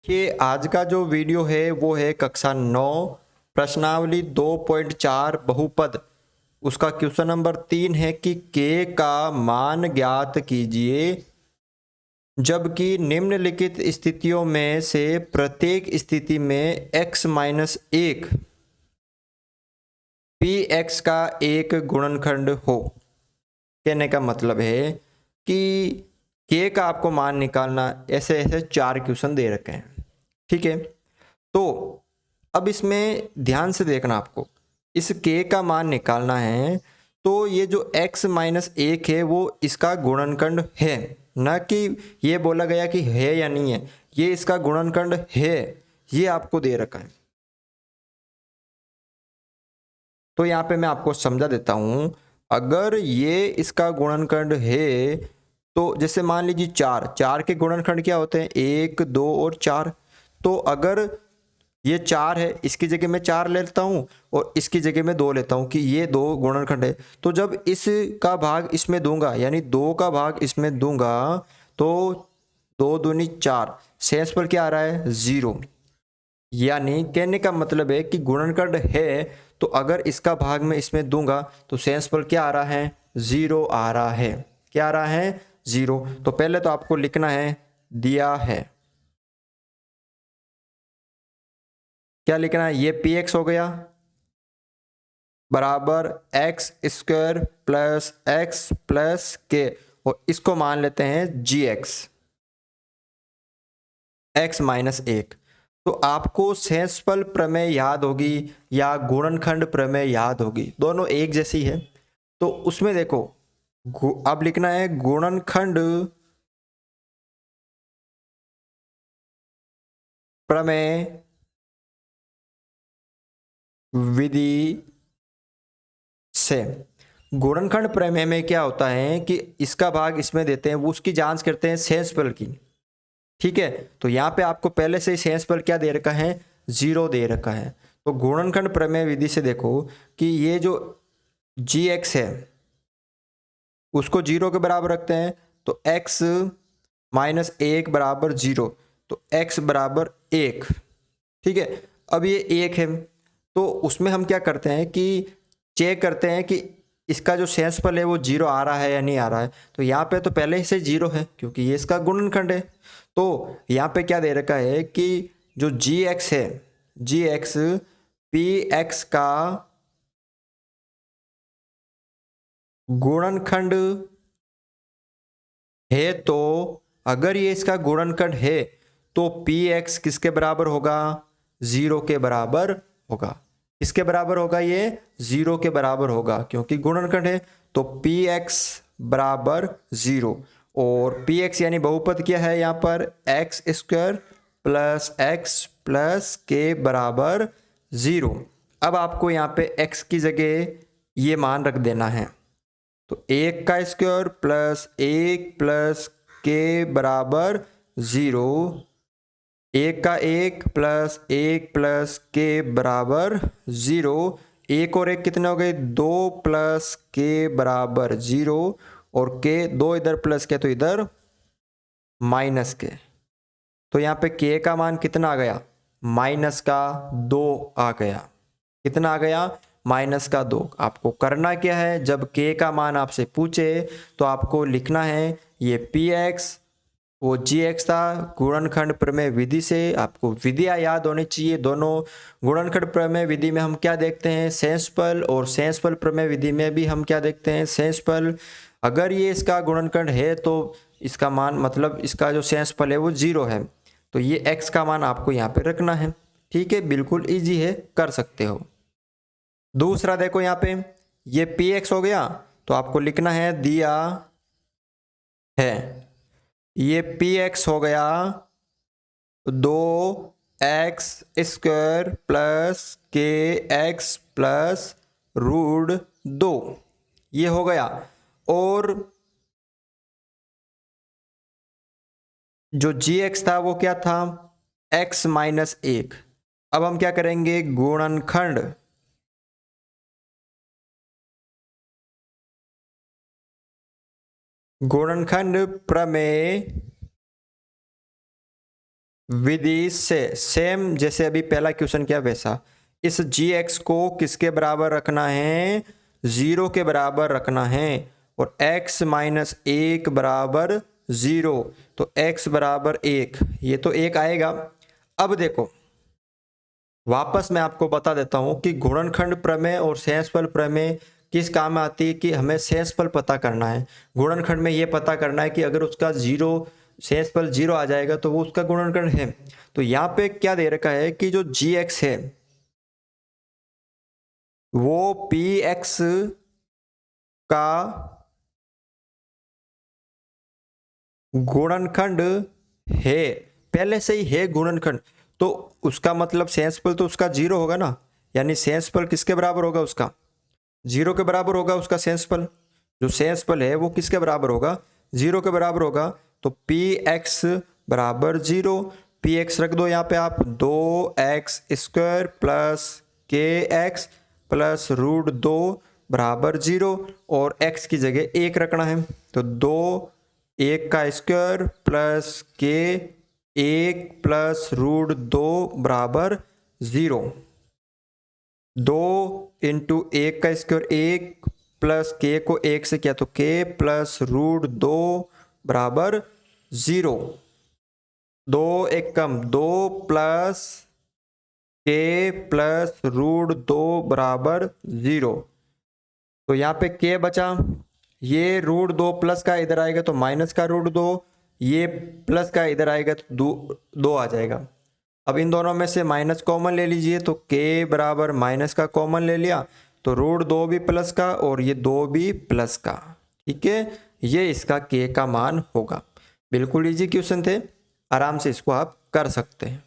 कि आज का जो वीडियो है वो है कक्षा 9 प्रश्नावली 2.4 बहुपद। उसका क्वेश्चन नंबर 3 है कि के का मान ज्ञात कीजिए जबकि निम्नलिखित स्थितियों में से प्रत्येक स्थिति में x माइनस 1 पी एक्स का एक गुणनखंड हो। कहने का मतलब है कि के का आपको मान निकालना, ऐसे ऐसे 4 क्वेश्चन दे रखे हैं। ठीक है, तो अब इसमें ध्यान से देखना, आपको इस के का मान निकालना है। तो ये जो x माइनस 1 है वो इसका गुणनखंड है, ना कि ये बोला गया कि है या नहीं है। ये इसका गुणनखंड है, ये आपको दे रखा है। तो यहाँ पे मैं आपको समझा देता हूँ। अगर ये इसका गुणनखंड है तो जैसे मान लीजिए 4 के गुणनखंड क्या होते हैं, 1 2 और 4। तो अगर ये 4 है, इसकी जगह मैं 4 ले लेता हूँ और इसकी जगह मैं 2 लेता हूँ कि ये 2 गुणनखंड है। तो जब इसका भाग इसमें दूंगा, यानी 2 का भाग इसमें दूंगा, तो 2 दूनी 4, शेष पर क्या आ रहा है, 0। यानी कहने का मतलब है कि गुणनखंड है, तो अगर इसका भाग मैं इसमें दूंगा तो शेष पर क्या आ रहा है, 0 आ रहा है। क्या आ रहा है, 0। तो पहले तो आपको लिखना है, दिया है, क्या लिखना है, ये पी एक्स हो गया बराबर x square plus x plus के, और इसको मान लेते हैं जी एक्स माइनस 1। तो आपको शेषफल प्रमेय याद होगी या गुणनखंड प्रमेय याद होगी, दोनों एक जैसी है। तो उसमें देखो, अब लिखना है गुणनखंड प्रमेय विधि से। गुणनखंड प्रमेय में क्या होता है कि इसका भाग इसमें देते हैं, वो उसकी जांच करते हैं शेषफल की। ठीक है, तो यहाँ पे आपको पहले से ही शेषफल क्या दे रखा है, 0 दे रखा है। तो गुणनखंड प्रमेय विधि से देखो कि ये जो जी एक्स है उसको 0 के बराबर रखते हैं, तो x माइनस 1 बराबर 0, तो x बराबर 1। ठीक है, अब ये 1 है, तो उसमें हम क्या करते हैं कि चेक करते हैं कि इसका जो शेषफल है वो 0 आ रहा है या नहीं आ रहा है। तो यहाँ पे तो पहले ही से 0 है क्योंकि ये इसका गुणनखंड है। तो यहाँ पे क्या दे रखा है कि जो जी एक्स है, जी एक्स पी एक्स का गुणनखंड है। तो अगर ये इसका गुणनखंड है तो पी एक्स किसके बराबर होगा, 0 के बराबर होगा। किसके बराबर होगा, ये 0 के बराबर होगा क्योंकि गुणनखंड है। तो पी एक्स बराबर 0, और पी एक्स यानी बहुपद क्या है यहाँ पर, एक्स स्क्वायर प्लस के बराबर 0। अब आपको यहाँ पे x की जगह ये मान रख देना है, तो 1 का स्क्वायर प्लस 1 प्लस के बराबर 0, 1 का 1 प्लस के बराबर 0। 1 और 1 कितने हो गए, 2 प्लस के बराबर 0, और के 2 इधर प्लस के तो इधर माइनस के। तो यहाँ पे के का मान कितना आ गया, माइनस का 2 आ गया। कितना आ गया, माइनस का 2। आपको करना क्या है, जब के का मान आपसे पूछे तो आपको लिखना है ये पी एक्स, वो जी एक्स था। गुणनखंड प्रमेय विधि से आपको विधियाँ याद होनी चाहिए दोनों। गुणनखंड प्रमेय विधि में हम क्या देखते हैं, शेषफल, और शेषफल प्रमेय विधि में भी हम क्या देखते हैं, शेषफल। अगर ये इसका गुणनखंड है तो इसका मान मतलब इसका जो शेषफल है वो 0 है। तो ये x का मान आपको यहाँ पे रखना है। ठीक है, बिल्कुल इजी है, कर सकते हो। दूसरा देखो यहाँ पे, ये पी एक्स हो गया, तो आपको लिखना है दिया है, ये पी एक्स हो गया 2 एक्स स्क्वायर प्लस के एक्स प्लस रूट 2, ये हो गया। और जो जी एक्स था वो क्या था, x माइनस 1। अब हम क्या करेंगे, गुणनखंड गुणनखंड प्रमेय विधि से सेम जैसे अभी पहला क्वेश्चन किया वैसा इस gx को किसके बराबर रखना है, 0 के बराबर रखना है और x माइनस 1 बराबर 0, तो x बराबर 1, ये तो 1 आएगा। अब देखो वापस मैं आपको बता देता हूं कि गुणनखंड प्रमेय और शेषफल प्रमेय किस काम में आती है कि हमें शेषफल पता करना है। गुणनखंड में ये पता करना है कि अगर उसका 0 शेषफल 0 आ जाएगा तो वो उसका गुणनखंड है। तो यहाँ पे क्या दे रखा है कि जो gx है वो px का गुणनखंड है, पहले से ही है गुणनखंड, तो उसका मतलब शेषफल तो उसका 0 होगा ना, यानी शेषफल किसके बराबर होगा, उसका 0 के बराबर होगा उसका शेषफल। जो शेषफल है वो किसके बराबर होगा, 0 के बराबर होगा। तो px बराबर 0, px रख दो यहाँ पे आप 2x² प्लस kx प्लस √2 बराबर 0 और x की जगह 1 रखना है। तो 1 का स्क्वायर प्लस k 1 प्लस √2 बराबर 0। 2 इंटू 1 का स्क्वायर 1 प्लस k को 1 से किया तो k प्लस √2 बराबर 0। 2 1 कम 2 प्लस k प्लस √2 बराबर 0। तो यहाँ पे k बचा, ये √2 प्लस का इधर आएगा तो माइनस का √2, ये प्लस का इधर आएगा तो 2 आ जाएगा। अब इन दोनों में से माइनस कॉमन ले लीजिए, तो k बराबर माइनस का कॉमन ले लिया तो √2 भी प्लस का और ये 2 भी प्लस का। ठीक है, ये इसका k का मान होगा। बिल्कुल इजी क्वेश्चन थे, आराम से इसको आप कर सकते हैं।